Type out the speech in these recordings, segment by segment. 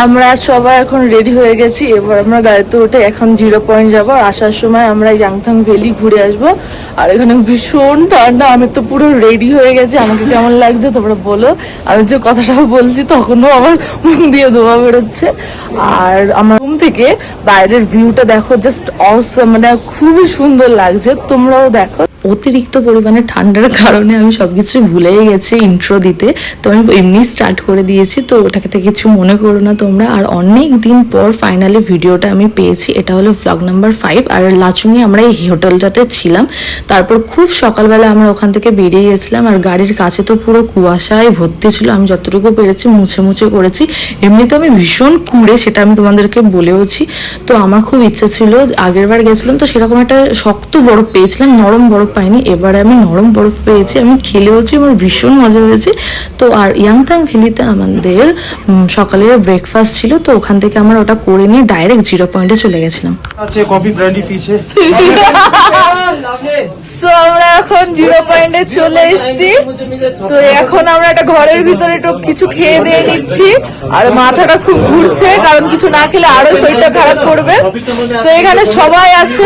আমরা সবাই এখন রেডি হয়ে গেছি। এবার আমরা গাড়িতে উঠে এখন 0 পয়েন্ট যাবো। আর আসার সময় আমরা ইয়াংথাং ভ্যালি ঘুরে আসবো। আর এখানে ভীষণ ঠান্ডা, আমি তো পুরো রেডি হয়ে গেছি। আমাকে কেমন লাগছে তোমরা বলো। আমি যে কথাটা বলছি তখনও আমার মুখ দিয়ে ধোয়া বেরোচ্ছে। আর আমার রুম থেকে বাইরের ভিউটা দেখো, জাস্ট অসম, মানে খুবই সুন্দর লাগছে। তোমরাও দেখো। অতিরিক্ত পরিমাণে ঠান্ডার কারণে আমি সবকিছু ভুলেই গেছি ইন্ট্রো দিতে, তো আমি এমনি স্টার্ট করে দিয়েছি, তো ওটাকে কিছু মনে করো না তোমরা। আর অনেক দিন পর ফাইনালি ভিডিওটা আমি পেয়েছি। এটা হলো ভ্লগ নাম্বার 5। আর লাচুংয়ে আমরা এই হোটেলটাতে ছিলাম। তারপর খুব সকালবেলা আমরা ওখান থেকে বেরিয়ে গেছিলাম। আর গাড়ির কাছে তো পুরো কুয়াশায় ভর্তি ছিল। আমি যতটুকু পেরেছি মুছে মুছে করেছি। এমনিতে আমি ভীষণ কুড়ে, সেটা আমি তোমাদেরকে বলেওছি। তো আমার খুব ইচ্ছা ছিল, আগের বার গেছিলাম তো সেরকম একটা শক্ত বরফ পেয়েছিলাম, নরম বরফ পাইনি। এবারে আমি নরম বরফ পেয়েছি, আমি খেলেওছি, আমার ভীষণ মজা হয়েছে। তো আর ইয়াংথাং ভ্যালিতে আমাদের সকালের ব্রেকফাস্ট ছিল, তো ওখান থেকে আমরা ওটা করে নিয়ে ডাইরেক্ট 0 পয়েন্টে চলে গেছিলাম। আচ্ছা, কফি ব্র্যান্ডি পিছে। সো আমরা এখন 0 পয়েন্টে চলে এসেছি। তো এখন আমরা একটা ঘরের ভিতরে একটু কিছু খেয়ে দিয়ে নিচ্ছি। আর মাথাটা খুব ঘুরছে, কারণ কিছু না খেলে আরো শরীরটা খারাপ করবে। তো এখানে সবাই আছে।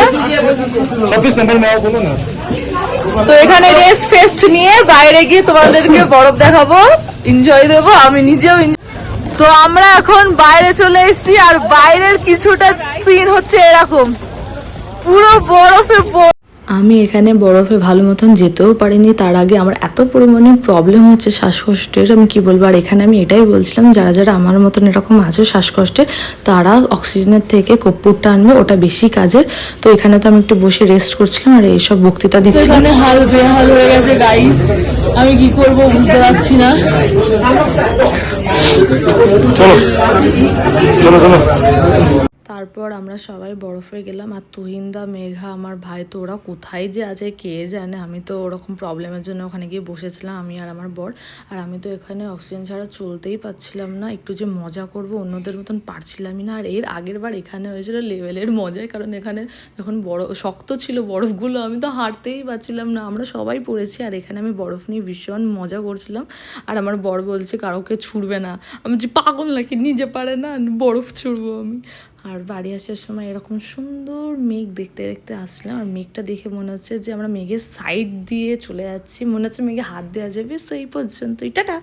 তো এখানে রেস্ট ফেস্ট নিয়ে বাইরে গিয়ে তোমাদেরকে বরফ দেখাবো, এনজয় দেবো, আমি নিজেও। তো আমরা এখন বাইরে চলে এসেছি। আর বাইরের কিছুটা সিন হচ্ছে এরকম, পুরো বরফে। আমি এখানে বরফে ভালো মতন যেতেও পারিনি। তার আগে আমার এত পরিমাণে প্রবলেম হচ্ছে শ্বাসকষ্টের, আমি কি বলবো। আর এখানে আমি এটাই বলছিলাম, যারা যারা আমার মতন এরকম আছো শ্বাসকষ্টে, তারা অক্সিজেনের থেকে কর্পূরটা আনবে, ওটা বেশি কাজের। তো এখানে তো আমি একটু বসে রেস্ট করছিলাম আর এইসব বক্তৃতা দিচ্ছি। এখানে হাল বেহাল হয়ে গেছে গাইস, আমি কি করব বুঝতে পারছি না। চলো চলো চলো। তারপর আমরা সবাই বরফে গেলাম। আর তুহিনদা, মেঘা, আমার ভাই, তো ওরা কোথায় যে আছে কে জানে। আমি তো ওরকম প্রবলেমের জন্য ওখানে গিয়ে বসেছিলাম, আমি আর আমার বর। আর আমি তো এখানে অক্সিজেন ছাড়া চলতেই পারছিলাম না। একটু যে মজা করব অন্যদের মতন পারছিলামই না। আর এর আগের বার এখানে হয়েছিল লেভেলের মজায়, কারণ এখানে যখন শক্ত ছিল বরফগুলো, আমি তো হাঁটতেই পারছিলাম না। আমরা সবাই পড়েছি। আর এখানে আমি বরফ নিয়ে ভীষণ মজা করছিলাম। আর আমার বর বলছে কাউকে ছুঁড়বে না। আমি যে পাগল নাকি, নিজে পারে না, বরফ ছুঁড়বো আমি। আর বাড়ি আসার সময় এরকম সুন্দর মেঘ দেখতে দেখতে আসলাম। আর মেঘটা দেখে মনে হচ্ছে যে আমরা মেঘের সাইড দিয়ে চলে যাচ্ছি, মনে হচ্ছে মেঘে হাত দেওয়া যাবে। সো এই পর্যন্তই, টাটা।